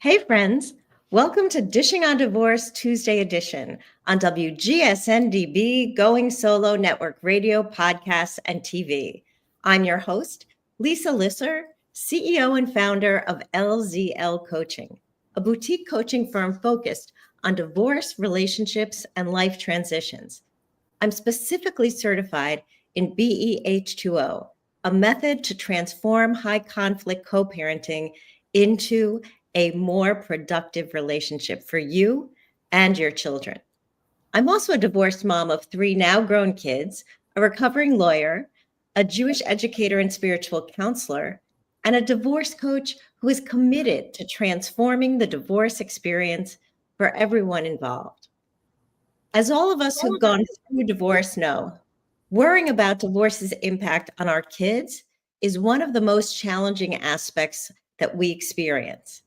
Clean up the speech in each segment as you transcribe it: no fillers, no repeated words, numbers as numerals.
Hey, friends. Welcome to Dishing on Divorce Tuesday edition on WGSN-DB, Going Solo Network Radio, Podcasts, and TV. I'm your host, Lisa Lisser, CEO and founder of LZL Coaching, a boutique coaching firm focused on divorce, relationships, and life transitions. I'm specifically certified in BEH2O, a method to transform high conflict co-parenting into a more productive relationship for you and your children. I'm also a divorced mom of 3 now grown kids, a recovering lawyer, a Jewish educator and spiritual counselor, and a divorce coach who is committed to transforming the divorce experience for everyone involved. As all of us who've gone through divorce know, worrying about divorce's impact on our kids is one of the most challenging aspects that we experience.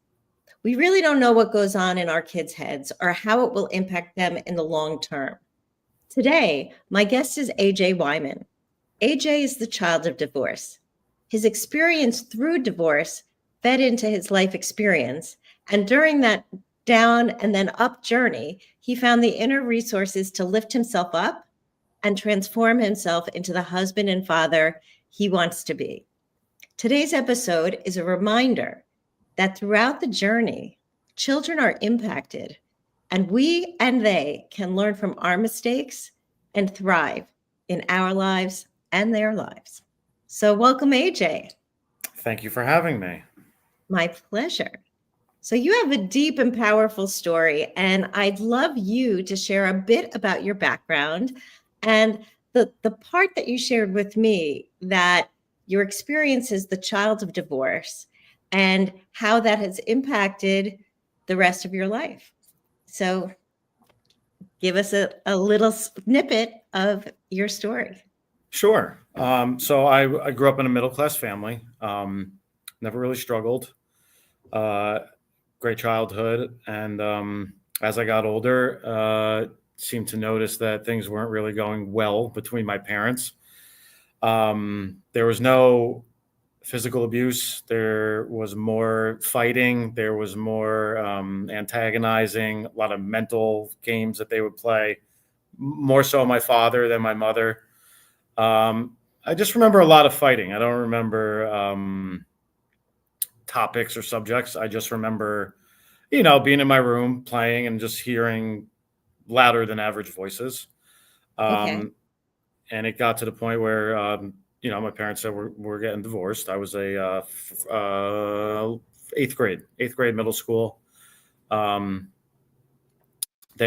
We really don't know what goes on in our kids' heads or how it will impact them in the long term. Today, my guest is AJ Wyman. AJ is the child of divorce. His experience through divorce fed into his life experience, and during that down and then up journey, he found the inner resources to lift himself up and transform himself into the husband and father he wants to be. Today's episode is a reminder that throughout the journey, children are impacted, and we and they can learn from our mistakes and thrive in our lives and their lives. So welcome, AJ. Thank you for having me. My pleasure. So you have a deep and powerful story, and I'd love you to share a bit about your background and the part that you shared with me, that your experience as the child of divorce and how that has impacted the rest of your life. So give us a little snippet of your story. Sure. So I grew up in a middle-class family, never really struggled, great childhood. And as I got older, seemed to notice that things weren't really going well between my parents. There was no physical abuse. There was more fighting. There was more antagonizing, a lot of mental games that they would play, more so my father than my mother. I just remember a lot of fighting. I don't remember topics or subjects. I just remember, being in my room playing and just hearing louder than average voices. Okay. And it got to the point where my parents said we're getting divorced. I was eighth grade middle school. They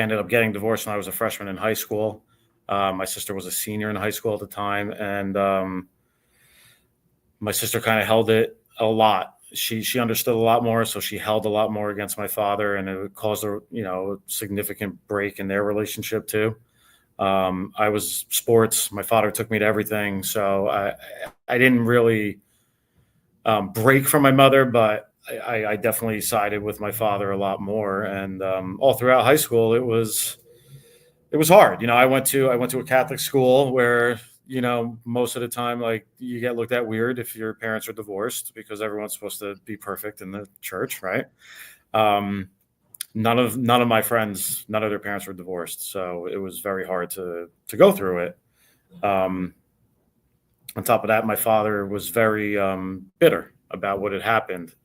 ended up getting divorced when I was a freshman in high school. My sister was a senior in high school at the time, and my sister kind of held it a lot. She understood a lot more, so she held a lot more against my father, and it caused a significant break in their relationship too. I was sports. My father took me to everything. So I didn't really break from my mother, but I definitely sided with my father a lot more. And all throughout high school, it was hard. I went to a Catholic school where, most of the time, like, you get looked at weird if your parents are divorced because everyone's supposed to be perfect in the church, right? None of my friends, none of their parents were divorced. So it was very hard to go through it. On top of that, my father was very bitter about what had happened.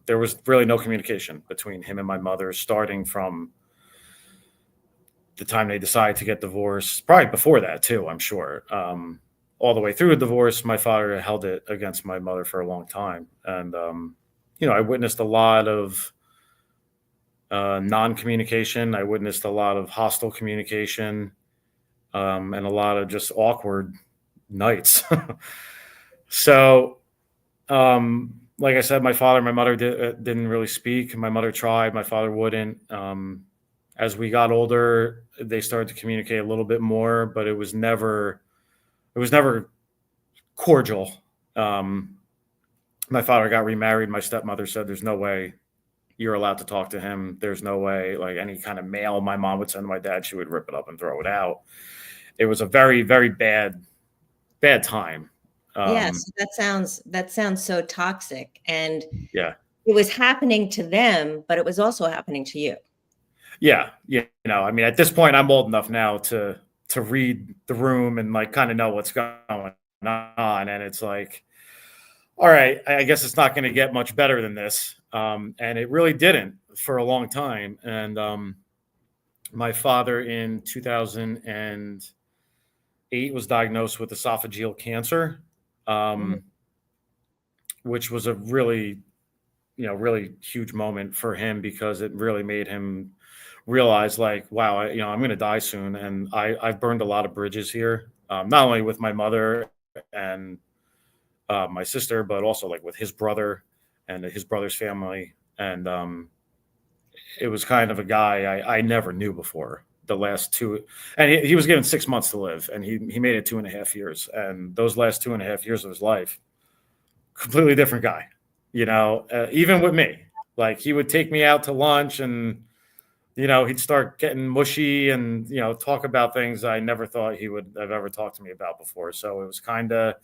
There was really no communication between him and my mother, starting from the time they decided to get divorced, probably before that too, I'm sure. All the way through the divorce, my father held it against my mother for a long time. And, I witnessed a lot of non-communication. I witnessed a lot of hostile communication, and a lot of just awkward nights. So, like I said, my father and my mother didn't really speak. My mother tried, my father wouldn't. As we got older, they started to communicate a little bit more, but it was never cordial. My father got remarried. My stepmother said, "There's no way you're allowed to talk to him. There's no way," like, any kind of mail my mom would send to my dad, she would rip it up and throw it out. It was a very, very bad time. Yes, that sounds so toxic. And Yeah. it was happening to them, but it was also happening to you. Yeah. I mean, at this point, I'm old enough now to read the room and like kind of know what's going on. And it's like, all right, I guess it's not going to get much better than this. And it really didn't for a long time. And my father in 2008 was diagnosed with esophageal cancer, which was a really, really huge moment for him because it really made him realize like, wow, I'm going to die soon. And I've burned a lot of bridges here, not only with my mother and my sister, but also like with his brother and his brother's family. And it was kind of a guy I never knew before. The last two, and he was given 6 months to live, and he made it 2.5 years. And those last 2.5 years of his life, completely different guy, even with me. Like he would take me out to lunch and, he'd start getting mushy and, talk about things I never thought he would have ever talked to me about before. So it was kind of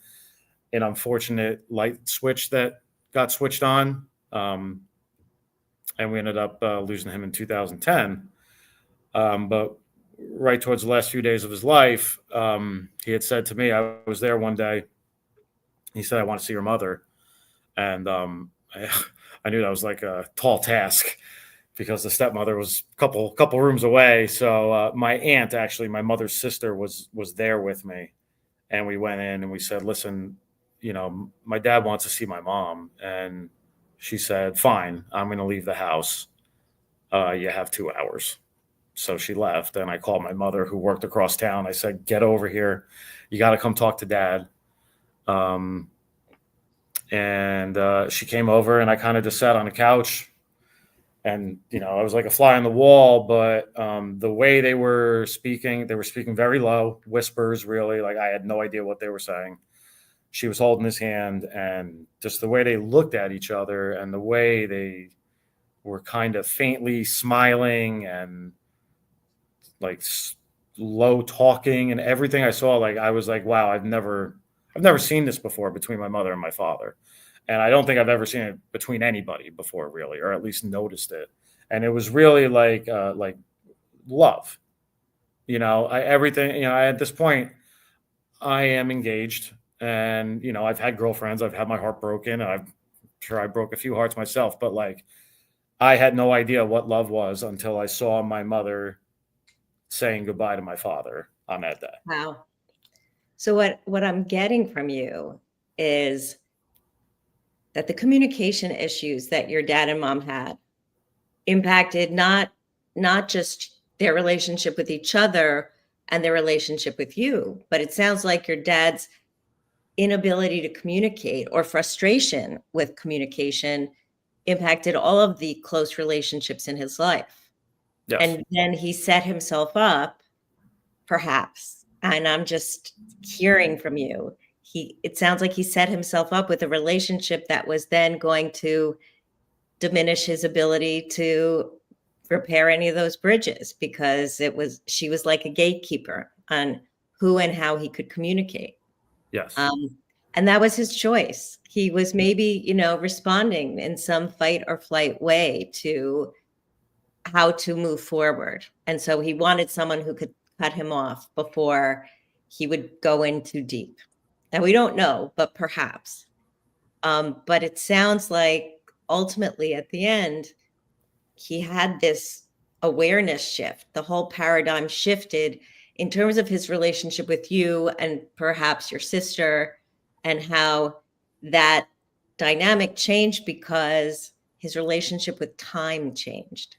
an unfortunate light switch that got switched on. And we ended up losing him in 2010. But right towards the last few days of his life, he had said to me, I was there one day. He said, I want to see your mother. And I knew that was like a tall task because the stepmother was a couple rooms away. So my aunt, actually, my mother's sister, was there with me. And we went in and we said, listen, my dad wants to see my mom. And she said, fine, I'm going to leave the house. You have 2 hours. So she left, and I called my mother who worked across town. I said, get over here. You got to come talk to Dad. And she came over, and I kind of just sat on the couch. And, I was like a fly on the wall, but the way they were speaking very low, whispers, really. Like I had no idea what they were saying. She was holding his hand, and just the way they looked at each other and the way they were kind of faintly smiling and like low talking and everything I saw, like I was like, wow, I've never seen this before between my mother and my father. And I don't think I've ever seen it between anybody before, really, or at least noticed it. And it was really like love, everything, at this point I am engaged and, I've had girlfriends, I've had my heart broken. I'm sure I broke a few hearts myself, but like, I had no idea what love was until I saw my mother saying goodbye to my father on that day. Wow. So what I'm getting from you is that the communication issues that your dad and mom had impacted not just their relationship with each other and their relationship with you, but it sounds like your dad's inability to communicate or frustration with communication impacted all of the close relationships in his life. Yes. And then he set himself up, perhaps, and I'm just hearing from you, it sounds like he set himself up with a relationship that was then going to diminish his ability to repair any of those bridges because she was like a gatekeeper on who and how he could communicate. Yes. And that was his choice. He was maybe, responding in some fight or flight way to how to move forward. And so he wanted someone who could cut him off before he would go in too deep. And we don't know, but perhaps. But it sounds like ultimately at the end, he had this awareness shift. The whole paradigm shifted in terms of his relationship with you and perhaps your sister, and how that dynamic changed because his relationship with time changed.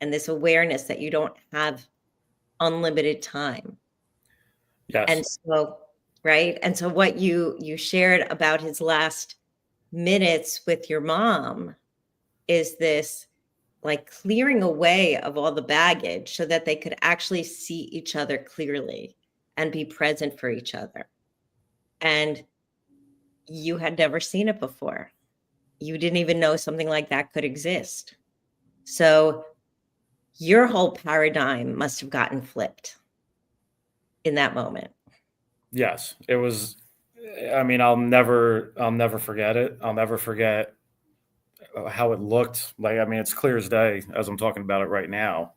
And this awareness that you don't have unlimited time. Yes. And so, right. And so what you shared about his last minutes with your mom is this like clearing away of all the baggage so that they could actually see each other clearly and be present for each other. And you had never seen it before. You didn't even know something like that could exist. So your whole paradigm must have gotten flipped in that moment. Yes, it was. I mean, I'll never forget it. I'll never forget how it looked. Like, I mean, it's clear as day as I'm talking about it right now.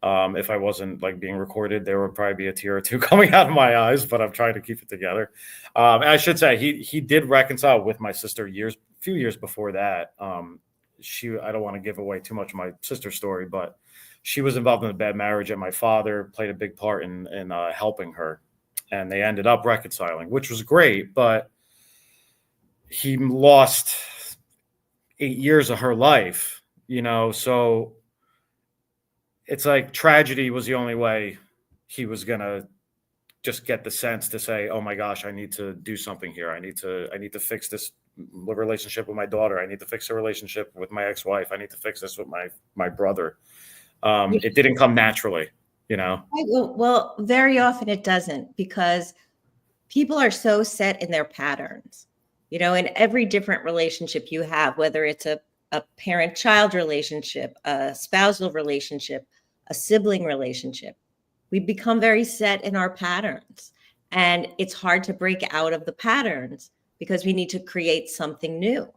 If I wasn't like being recorded, there would probably be a tear or two coming out of my eyes, but I'm trying to keep it together. And I should say he did reconcile with my sister a few years before that. I don't want to give away too much of my sister's story, but she was involved in a bad marriage, and my father played a big part in helping her, and they ended up reconciling, which was great. But he lost 8 years of her life, so it's like tragedy was the only way he was going to just get the sense to say, oh my gosh, I need to do something here. I need to fix this relationship with my daughter. I need to fix a relationship with my ex-wife. I need to fix this with my brother. It didn't come naturally, Well, very often it doesn't, because people are so set in their patterns, in every different relationship you have, whether it's a parent-child relationship, a spousal relationship, a sibling relationship. We become very set in our patterns, and it's hard to break out of the patterns because we need to create something new.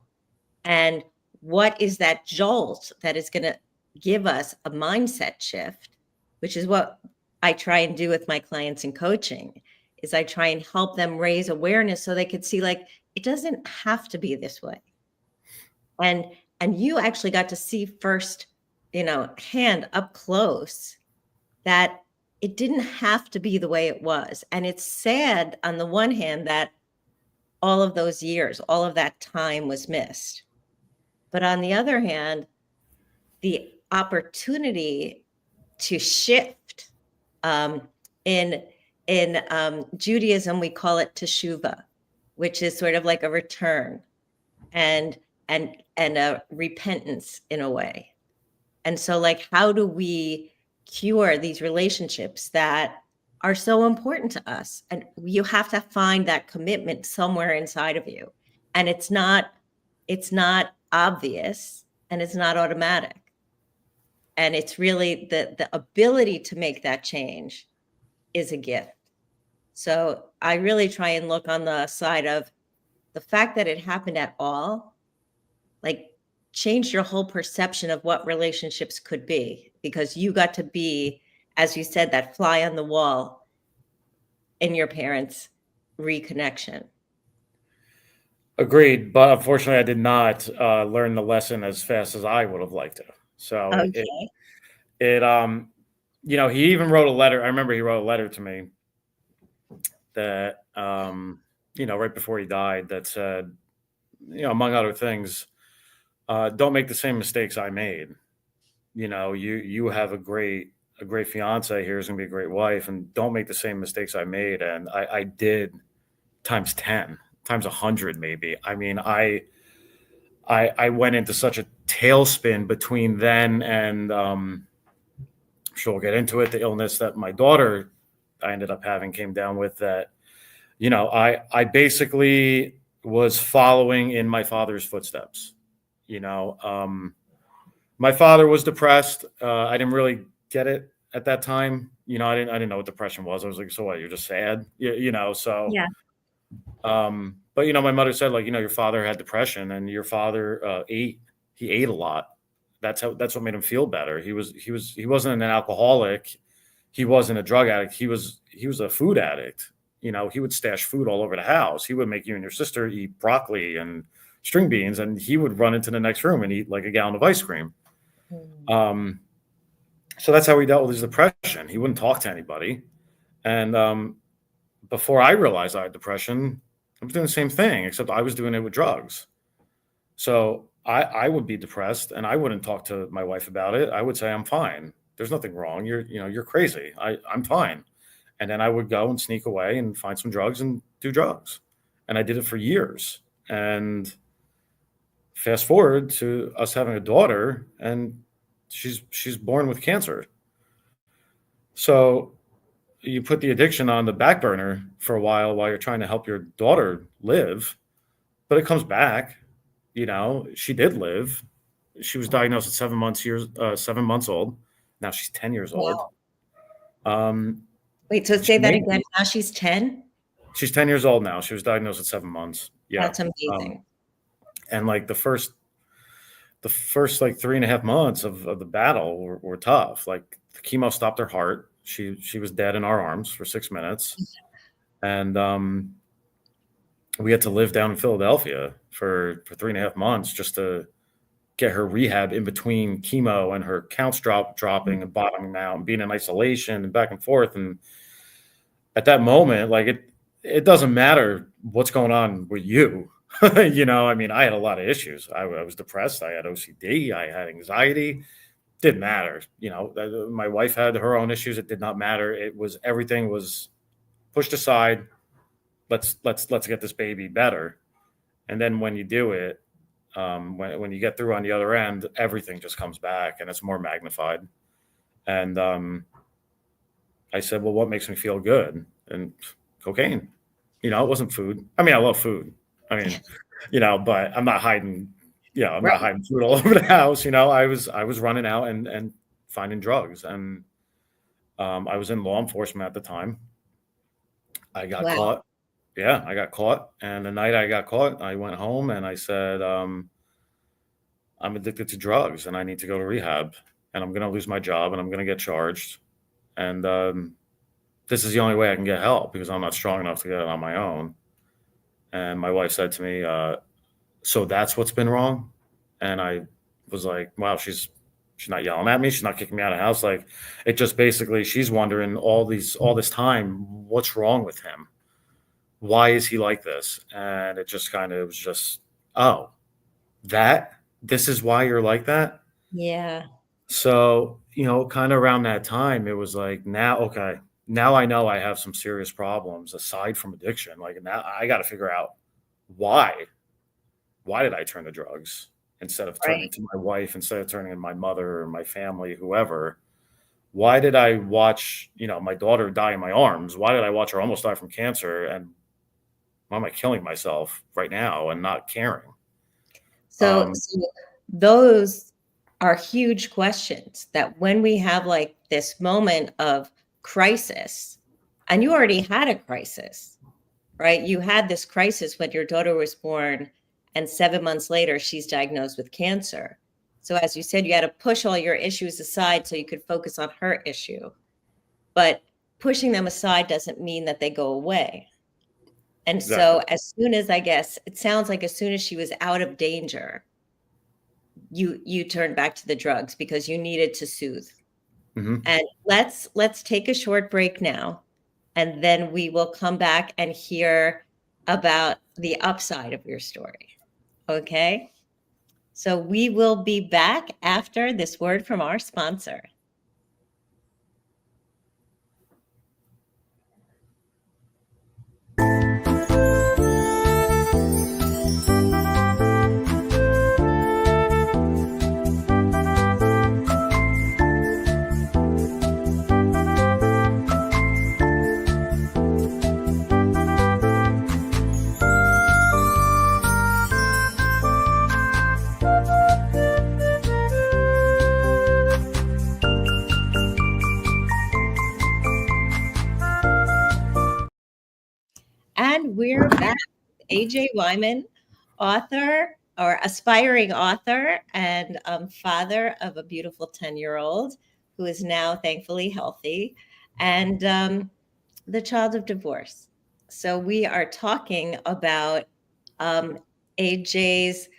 And what is that jolt that is going to give us a mindset shift, which is what I try and do with my clients in coaching, is I try and help them raise awareness so they could see, like, it doesn't have to be this way. And you actually got to see first, hand up close, that it didn't have to be the way it was. And it's sad on the one hand that all of those years, all of that time was missed. But on the other hand, the opportunity to shift, in Judaism, we call it teshuvah, which is sort of like a return and a repentance in a way. And so, like, how do we cure these relationships that are so important to us? And you have to find that commitment somewhere inside of you. And it's not obvious, and it's not automatic. And it's really the ability to make that change is a gift. So I really try and look on the side of the fact that it happened at all, like, changed your whole perception of what relationships could be, because you got to be, as you said, that fly on the wall in your parents' reconnection. Agreed. But unfortunately, I did not learn the lesson as fast as I would have liked to. So Okay. he even wrote a letter. I remember he wrote a letter to me that, right before he died, that said, among other things, don't make the same mistakes I made. You have a great fiance here, is going to be a great wife, and don't make the same mistakes I made. And I did times 10, times 100, maybe. I mean, I went into such a tailspin between then and, I'm sure we'll get into it, the illness that my daughter I ended up having came down with, that, I basically was following in my father's footsteps. My father was depressed. I didn't really get it at that time. I didn't know what depression was. I was like, so what? You're just sad, So Yeah. But my mother said, like, your father had depression, and your father ate. He ate a lot. That's what made him feel better. He wasn't an alcoholic. He wasn't a drug addict. He was a food addict. He would stash food all over the house. He would make you and your sister eat broccoli and string beans, and he would run into the next room and eat like a gallon of ice cream. So that's how he dealt with his depression. He wouldn't talk to anybody. And before I realized I had depression, I was doing the same thing, except I was doing it with drugs. So I would be depressed, and I wouldn't talk to my wife about it. I would say, I'm fine. There's nothing wrong. You're crazy. I'm fine. And then I would go and sneak away and find some drugs and do drugs. And I did it for years. And fast forward to us having a daughter, and she's born with cancer. So you put the addiction on the back burner for a while you're trying to help your daughter live, but it comes back. She did live. She was diagnosed at 7 months old. Now she's 10 years old. Wow. Wait, so say that again. Now she's 10? She's 10 years old now. She was diagnosed at 7 months. Yeah. That's amazing. And like the first the first like 3.5 months of the battle were tough. Like the chemo stopped her heart. She was dead in our arms for 6 minutes. And we had to live down in Philadelphia for 3.5 months just to get her rehab in between chemo and her counts dropping and bottoming out and being in isolation and back and forth. And at that moment, like it doesn't matter what's going on with you. You know, I mean, I had a lot of issues. I was depressed. I had OCD. I had anxiety. Didn't matter. You know, my wife had her own issues. It did not matter. It was everything was pushed aside. Let's get this baby better. And then when you do it, when you get through on the other end, everything just comes back and it's more magnified. And I said, well, what makes me feel good? And cocaine. You know, it wasn't food. I mean, I love food. I mean, you know, but I'm not hiding. You know, I'm not hiding food all over the house. You know, I was running out and finding drugs, and I was in law enforcement at the time. I got caught. Yeah, I got caught. And the night I got caught, I went home and I said, I'm addicted to drugs and I need to go to rehab and I'm going to lose my job and I'm going to get charged. And this is the only way I can get help because I'm not strong enough to get it on my own. And my wife said to me, so that's what's been wrong? And I was like, wow, she's not yelling at me. She's not kicking me out of the house. Like it just basically, she's wondering all this time, what's wrong with him? Why is he like this? And it just kind of was just, oh, this is why you're like that? Yeah. So, you know, kind of around that time, it was like, now I know I have some serious problems aside from addiction. Like now I got to figure out why did I turn to drugs instead of turning to my wife, instead of turning to my mother or my family, whoever. Why did I watch, you know, my daughter die in my arms? Why did I watch her almost die from cancer? And why am I killing myself right now and not caring? So those are huge questions that when we have like this moment of crisis, and you already had a crisis, right? You had this crisis when your daughter was born, and 7 months later, she's diagnosed with cancer. So as you said, you had to push all your issues aside so you could focus on her issue. But pushing them aside doesn't mean that they go away. And Exactly. so as soon as, I guess, it sounds like as soon as she was out of danger, you turned back to the drugs because you needed to soothe. Mm-hmm. And let's take a short break now, and then we will come back and hear about the upside of your story. Okay? So we will be back after this word from our sponsor. And we're back with AJ Wyman, author or aspiring author and father of a beautiful 10-year-old who is now thankfully healthy, and the child of divorce. So we are talking about AJ's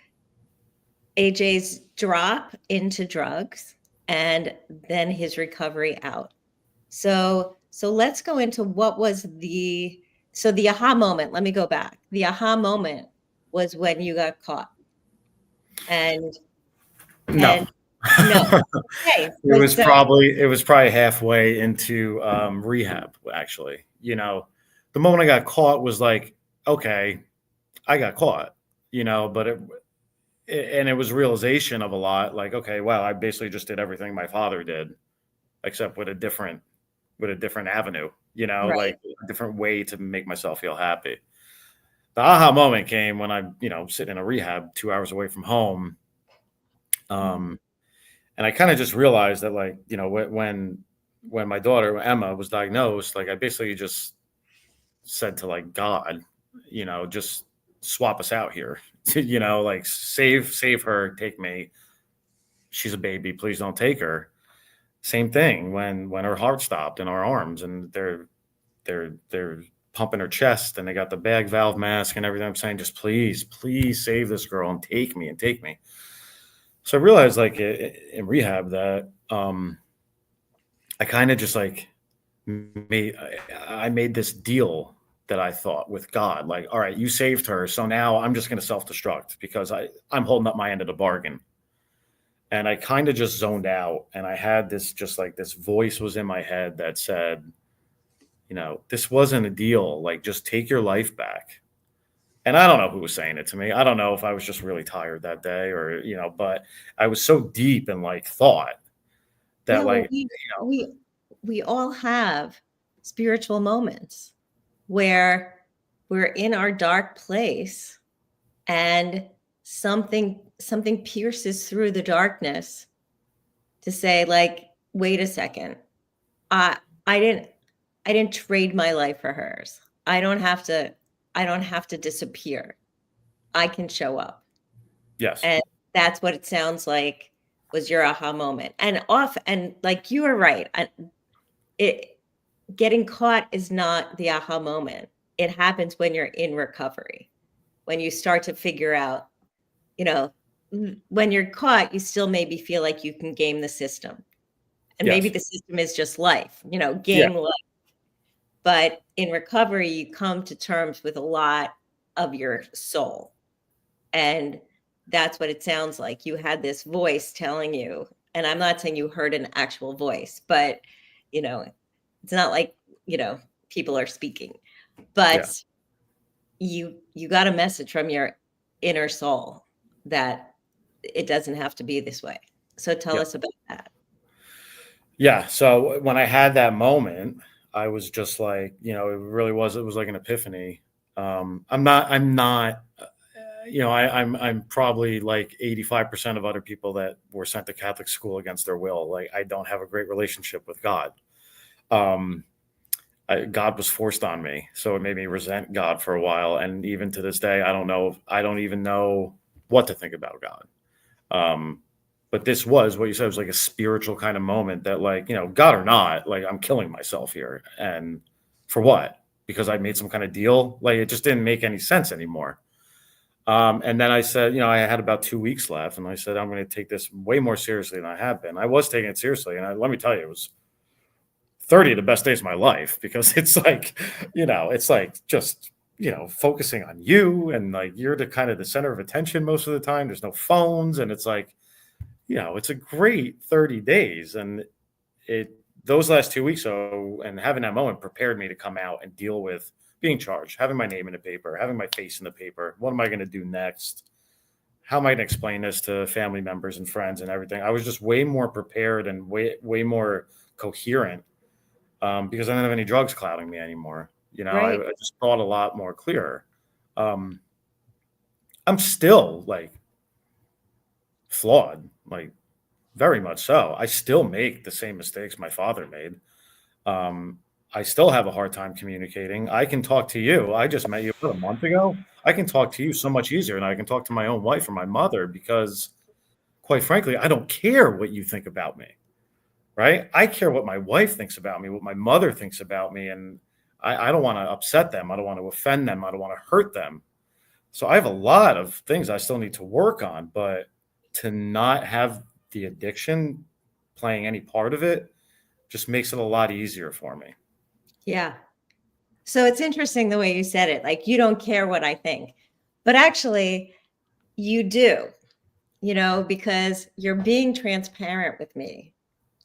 drop into drugs and then his recovery out. So let's go into what was the aha moment. Let me go back. The aha moment was when you got caught. And no. Okay. It was probably halfway into rehab, actually. You know, the moment I got caught was like, okay, I got caught, you know, but it was realization of a lot, like, okay, wow, I basically just did everything my father did, except with a different avenue, you know, like a different way to make myself feel happy. The aha moment came when I'm, you know, sitting in a rehab 2 hours away from home. And I kind of just realized that, like, you know, when my daughter Emma was diagnosed, like I basically just said to like God, you know, just swap us out here, you know, like save her, take me. she's a baby, please don't take her. Same thing when her heart stopped in our arms, and they're pumping her chest, and they got the bag valve mask and everything. I'm saying, just please save this girl and take me. So I realized, like, in rehab, that I kind of just like I made this deal that I thought with God, like, all right, you saved her, so now I'm just going to self-destruct because I'm holding up my end of the bargain. And I kind of just zoned out, and I had this, just like, this voice was in my head that said, this wasn't a deal. Like, just take your life back. And I don't know who was saying it to me. I don't know if I was just really tired that day, or, but I was so deep in, like, thought that, Yeah, well, like, we all have spiritual moments where we're in our dark place and something pierces through the darkness to say, like, wait a second, I didn't trade my life for hers. I don't have to disappear. I can show up. yes, And that's what it sounds like was your aha moment. And like, you were right. It Getting caught is not the aha moment. It happens when you're in recovery, when you start to figure out, when you're caught, you still maybe feel like you can game the system. And maybe yes, the system is just life, yeah, game life. But in recovery, you come to terms with a lot of your soul. And that's what it sounds like. You had this voice telling you, and I'm not saying you heard an actual voice, but, it's not like, people are speaking, yeah, but you got a message from your inner soul that it doesn't have to be this way. So tell yeah. us about that. Yeah. So when I had that moment, I was just like, it was like an epiphany. I'm not, I'm probably like 85% of other people that were sent to Catholic school against their will. Like, I don't have a great relationship with God. God was forced on me, so it made me resent God for a while. And even to this day, I don't even know what to think about God. But this was what you said, was like a spiritual kind of moment that, like, God or not, like, I'm killing myself here. And for what? Because I made some kind of deal. Like, it just didn't make any sense anymore. And then I said, I had about 2 weeks left, and I said, I'm going to take this way more seriously than I have been. I was taking it seriously. And let me tell you, it was 30 of the best days of my life, because it's like, it's like just, focusing on you, and like, you're the kind of the center of attention most of the time. There's no phones. And it's like, it's a great 30 days. And those last 2 weeks, and having that moment prepared me to come out and deal with being charged, having my name in the paper, having my face in the paper. What am I going to do next? How am I going to explain this to family members and friends and everything? I was just way more prepared and way more coherent, because I didn't have any drugs clouding me anymore. Right. I just thought a lot more clear. I'm still, like, flawed, like, very much so. I still make the same mistakes my father made. I still have a hard time communicating. I can talk to you. I just met you about a month ago. I can talk to you so much easier than I can talk to my own wife or my mother, because, quite frankly, I don't care what you think about me, right? I care what my wife thinks about me, what my mother thinks about me, and I don't want to upset them. I don't want to offend them. I don't want to hurt them. So I have a lot of things I still need to work on, but to not have the addiction playing any part of it just makes it a lot easier for me. Yeah. So it's interesting the way you said it. Like, you don't care what I think, but actually you do, because you're being transparent with me.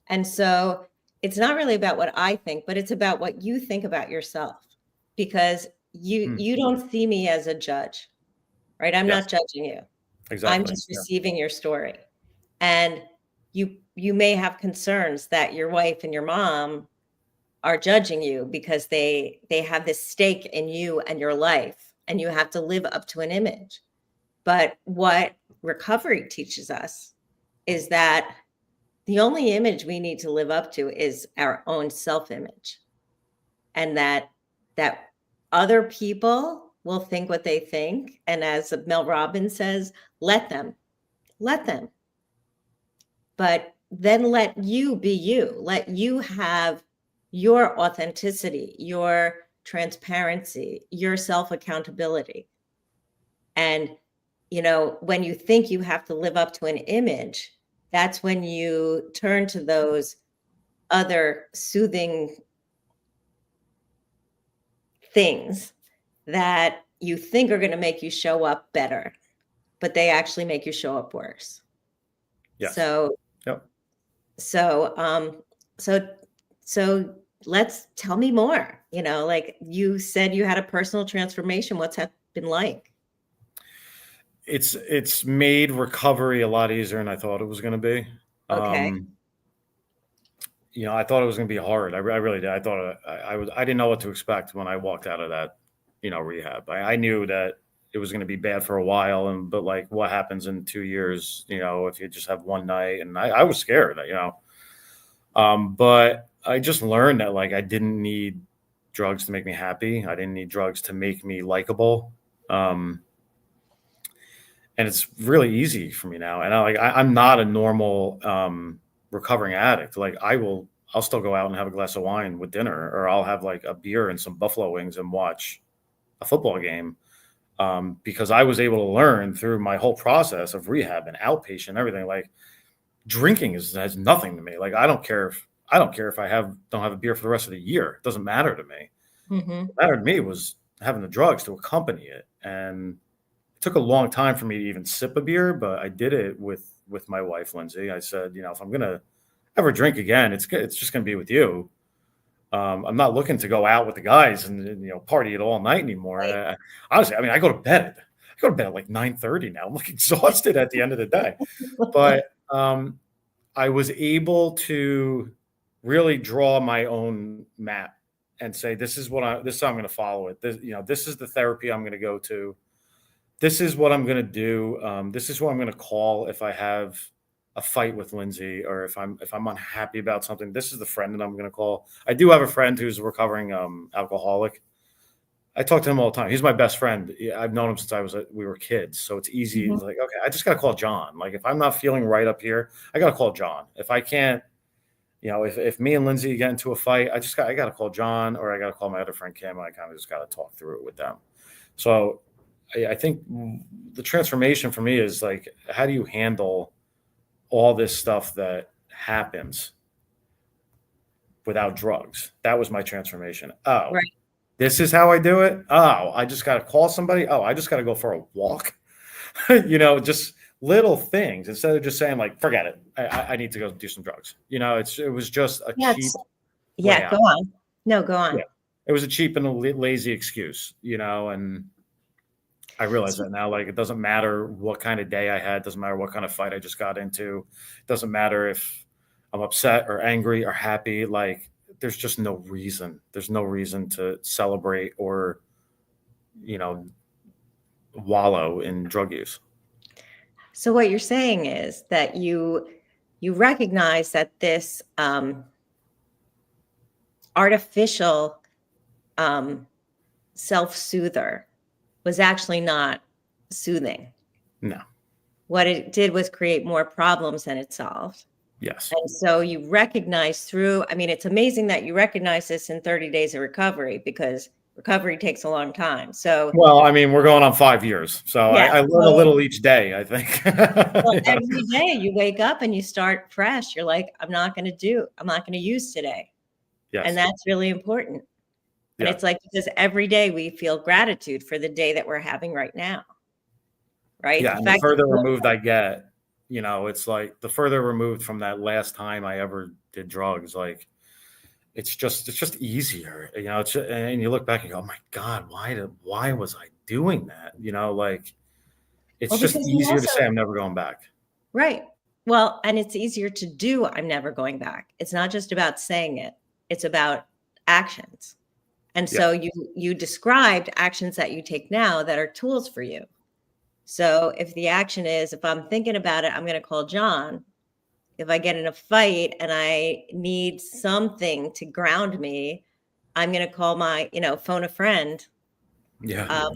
And so it's not really about what I think, but it's about what you think about yourself, because you don't see me as a judge, right? I'm Yes, not judging you. I'm exactly. just Yeah. receiving your story. And you may have concerns that your wife and your mom are judging you because they have this stake in you and your life, and you have to live up to an image. But what recovery teaches us is that the only image we need to live up to is our own self-image, and that other people will think what they think. And as Mel Robbins says, let them. but then let you be you. Let you have your authenticity, your transparency, your self-accountability. And, when you think you have to live up to an image, that's when you turn to those other soothing things that you think are going to make you show up better, but they actually make you show up worse. Yes. So, Yep. so let's tell me more. Like you said, you had a personal transformation. What's that been like? It's made recovery a lot easier than I thought it was going to be. Okay. I thought it was going to be hard. I really did. I thought I didn't know what to expect when I walked out of that, rehab. I knew that it was going to be bad for a while, but like what happens in 2 years, if you just have one night, and I was scared, but I just learned that like I didn't need drugs to make me happy. I didn't need drugs to make me likable. And it's really easy for me now. And I'm not a normal recovering addict. Like I'll still go out and have a glass of wine with dinner, or I'll have like a beer and some buffalo wings and watch a football game, because I was able to learn through my whole process of rehab and outpatient, everything. Like drinking has nothing to me. Like I don't care if I don't have a beer for the rest of the year. It doesn't matter to me. Mm-hmm. What mattered to me was having the drugs to accompany it. And it took a long time for me to even sip a beer, but I did it with my wife, Lindsay. I said, if I'm going to ever drink again, it's just going to be with you. I'm not looking to go out with the guys and party it all night anymore. Right. Honestly, I go to bed. I go to bed at like 9:30 now. I'm like exhausted at the end of the day. But I was able to really draw my own map and say, this is how I'm going to follow it. This is the therapy I'm going to go to. This is what I'm going to do. This is what I'm going to call if I have a fight with Lindsay, or if I'm unhappy about something. This is the friend that I'm going to call. I do have a friend who's a recovering alcoholic. I talk to him all the time. He's my best friend. I've known him since we were kids. So it's easy. Mm-hmm. It's like, okay, I just got to call John. Like if I'm not feeling right up here, I got to call John. If I can't, if me and Lindsay get into a fight, I got to call John, or I got to call my other friend Kim. I kind of just got to talk through it with them. So I think the transformation for me is like, how do you handle all this stuff that happens without drugs? That was my transformation. Oh, right. This is how I do it. Oh, I just got to call somebody. Oh, I just got to go for a walk. Just little things, instead of just saying like, forget it. I need to go do some drugs. It was just a cheap. Yeah. Go on. No, go on. Yeah. It was a cheap and a lazy excuse, and I realize that now. Like, it doesn't matter what kind of day I had. It doesn't matter what kind of fight I just got into. It doesn't matter if I'm upset or angry or happy. Like, there's just no reason. There's no reason to celebrate or, wallow in drug use. So what you're saying is that you recognize that this artificial self-soother was actually not soothing. No. What it did was create more problems than it solved. Yes. And so you recognize it's amazing that you recognize this in 30 days of recovery, because recovery takes a long time. So, well, we're going on 5 years. So yeah, I learn a little each day, I think. Well, every day you wake up and you start fresh. You're like, I'm not going to use today. Yes. And that's really important. And it's like, because every day we feel gratitude for the day that we're having right now. Right. Yeah. And the further removed I get, it's like the further removed from that last time I ever did drugs, like it's just easier, and you look back and go, oh my God, why was I doing that? Like it's just easier to say I'm never going back. Right. Well, and it's easier to do. I'm never going back. It's not just about saying it. It's about actions. And so you described actions that you take now that are tools for you. So if the action is, if I'm thinking about it, I'm going to call John. If I get in a fight and I need something to ground me, I'm going to call my, phone a friend. Yeah.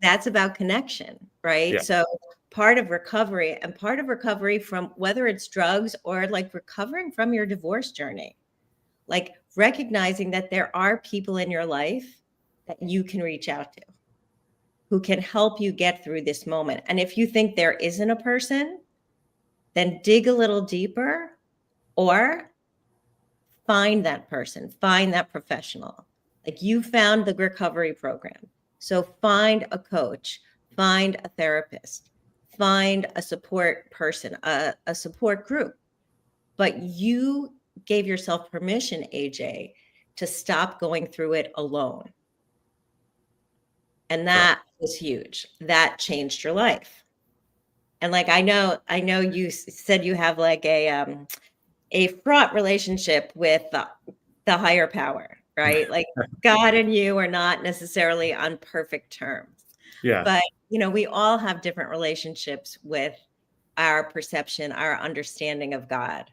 That's about connection, right? Yeah. So part of recovery, and part of recovery from whether it's drugs or like recovering from your divorce journey, like recognizing that there are people in your life that you can reach out to who can help you get through this moment. And if you think there isn't a person, then dig a little deeper or find that person, find that professional. Like you found the recovery program. So find a coach, find a therapist, find a support person, a support group. But you gave yourself permission, AJ, to stop going through it alone. And that was huge. That changed your life. And like, I know you said you have like a fraught relationship with the higher power, right? Like God and you are not necessarily on perfect terms. Yeah. But, we all have different relationships with our perception, our understanding of God.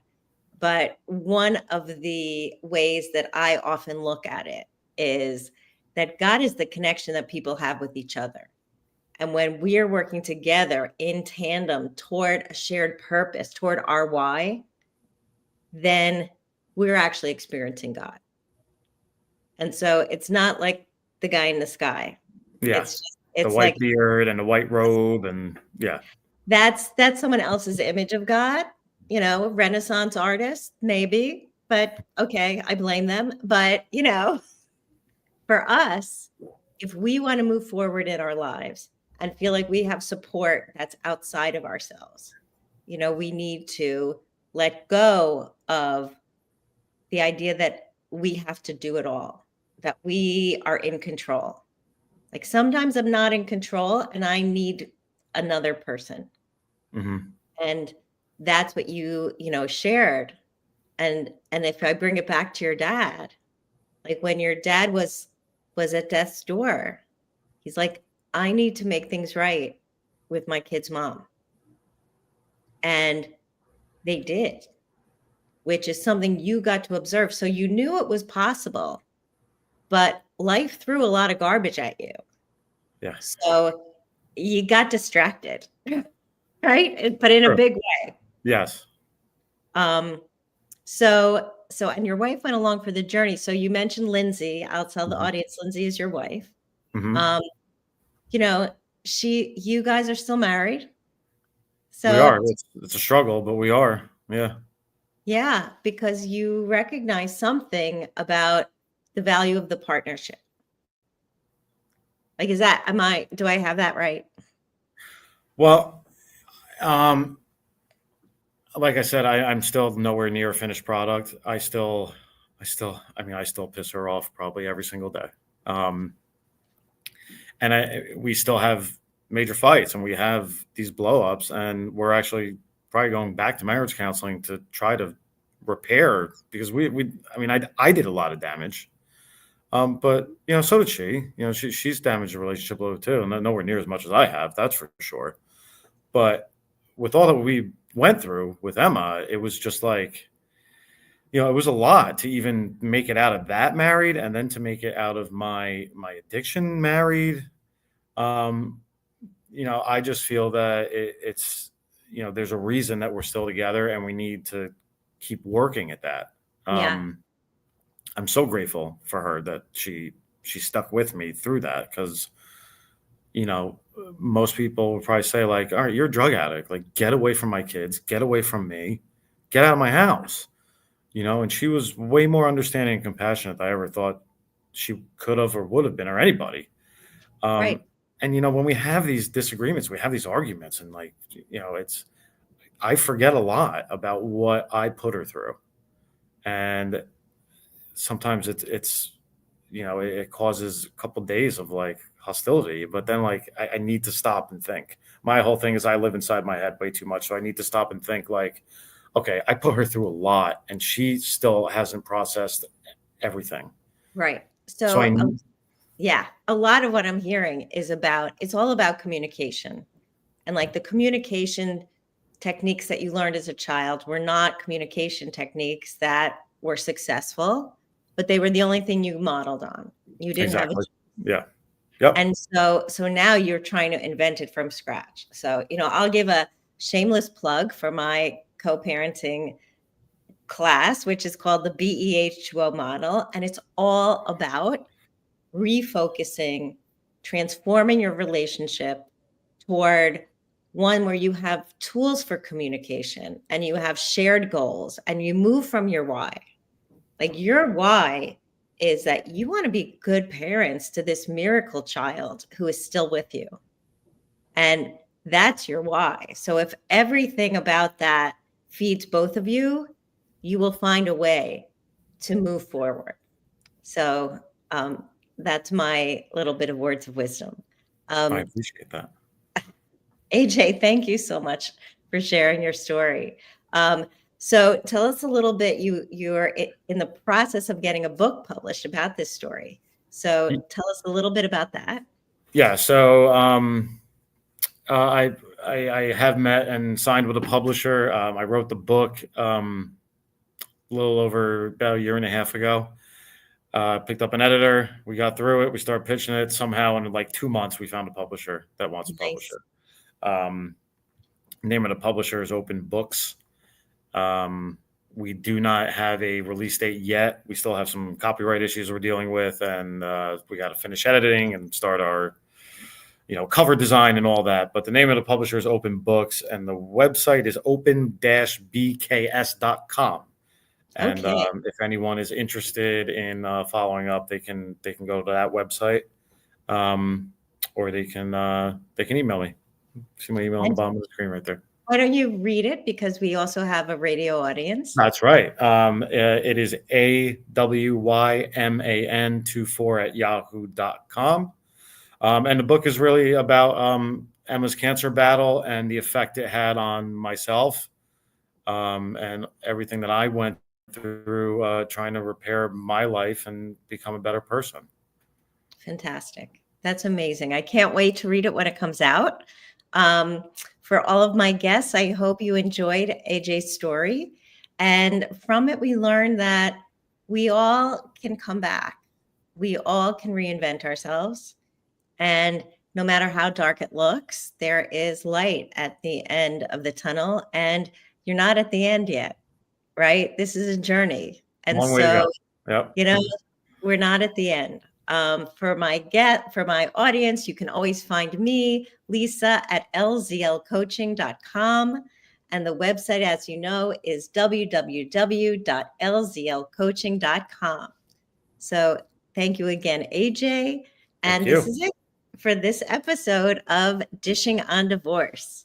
But one of the ways that I often look at it is that God is the connection that people have with each other. And when we are working together in tandem toward a shared purpose, toward our why, then we're actually experiencing God. And so it's not like the guy in the sky. Yeah. It's the white beard and the white robe. And yeah. That's someone else's image of God, Renaissance artist, maybe, but okay, I blame them. But, for us, if we want to move forward in our lives and feel like we have support that's outside of ourselves, we need to let go of the idea that we have to do it all, that we are in control. Like sometimes I'm not in control and I need another person. Mm-hmm. And that's what you shared. And if I bring it back to your dad, like when your dad was at death's door, he's like, I need to make things right with my kid's mom. And they did, which is something you got to observe. So you knew it was possible, but life threw a lot of garbage at you. Yeah. So you got distracted, right? But in a big way. Yes. So, and your wife went along for the journey. So you mentioned Lindsay. I'll tell the Mm-hmm. audience, Lindsay is your wife. Mm-hmm. You guys are still married. So we are. It's a struggle, but we are. Yeah. Yeah, because you recognize something about the value of the partnership. Like, do I have that right? Well, like I said, I'm still nowhere near a finished product. I still piss her off probably every single day. And we still have major fights and we have these blow-ups, and we're actually probably going back to marriage counseling to try to repair, because I did a lot of damage. But so did she. She's damaged the relationship a little too, and nowhere near as much as I have, that's for sure. But with all that we went through with Emma, it was just like, it was a lot to even make it out of that married, and then to make it out of my addiction married. I just feel that it's there's a reason that we're still together, and we need to keep working at that. Yeah. I'm so grateful for her that she stuck with me through that, because most people would probably say like, all right, you're a drug addict, like get away from my kids, get away from me, get out of my house. And she was way more understanding and compassionate than I ever thought she could have or would have been, or anybody. Right. And when we have these disagreements, we have these arguments, and like, I forget a lot about what I put her through, and sometimes it's it causes a couple of days of like hostility, but then like I need to stop and think. My whole thing is I live inside my head way too much, so I need to stop and think like, okay, I put her through a lot and she still hasn't processed everything. Right. So yeah, a lot of what I'm hearing is it's all about communication, and like the communication techniques that you learned as a child were not communication techniques that were successful, but they were the only thing you modeled on. You didn't have Yeah. Yep. And so now you're trying to invent it from scratch. So, I'll give a shameless plug for my co-parenting class, which is called the BEH2O model. And it's all about refocusing, transforming your relationship toward one where you have tools for communication and you have shared goals and you move from your why. Like your why is that you want to be good parents to this miracle child who is still with you. And that's your why. So if everything about that feeds both of you, you will find a way to move forward. So that's my little bit of words of wisdom. I appreciate that. AJ, thank you so much for sharing your story. So tell us a little bit, you're in the process of getting a book published about this story. So tell us a little bit about that. Yeah. So I have met and signed with a publisher. I wrote the book a little over about a year and a half ago. Picked up an editor. We got through it. We started pitching it. Somehow in like 2 months, we found a publisher that wants to publish it. Name of the publisher is Open Books. We do not have a release date yet. We still have some copyright issues we're dealing with, and we got to finish editing and start our, cover design and all that. But the name of the publisher is Open Books, and the website is open-bks.com. And if anyone is interested in following up, they can go to that website, or they can email me. See my email on the bottom of the screen right there. Why don't you read it? Because we also have a radio audience. That's right. It is AWYMAN24@yahoo.com. And the book is really about Emma's cancer battle and the effect it had on myself, and everything that I went through trying to repair my life and become a better person. Fantastic. That's amazing. I can't wait to read it when it comes out. For all of my guests, I hope you enjoyed AJ's story. And from it, we learned that we all can come back. We all can reinvent ourselves. And no matter how dark it looks, there is light at the end of the tunnel. And you're not at the end yet, right? This is a journey. And Long way to go. Yep. We're not at the end. For my audience, you can always find me, Lisa, at lzlcoaching.com. And the website, as you know, is www.lzlcoaching.com. So thank you again, AJ. And this is it for this episode of Dishing on Divorce.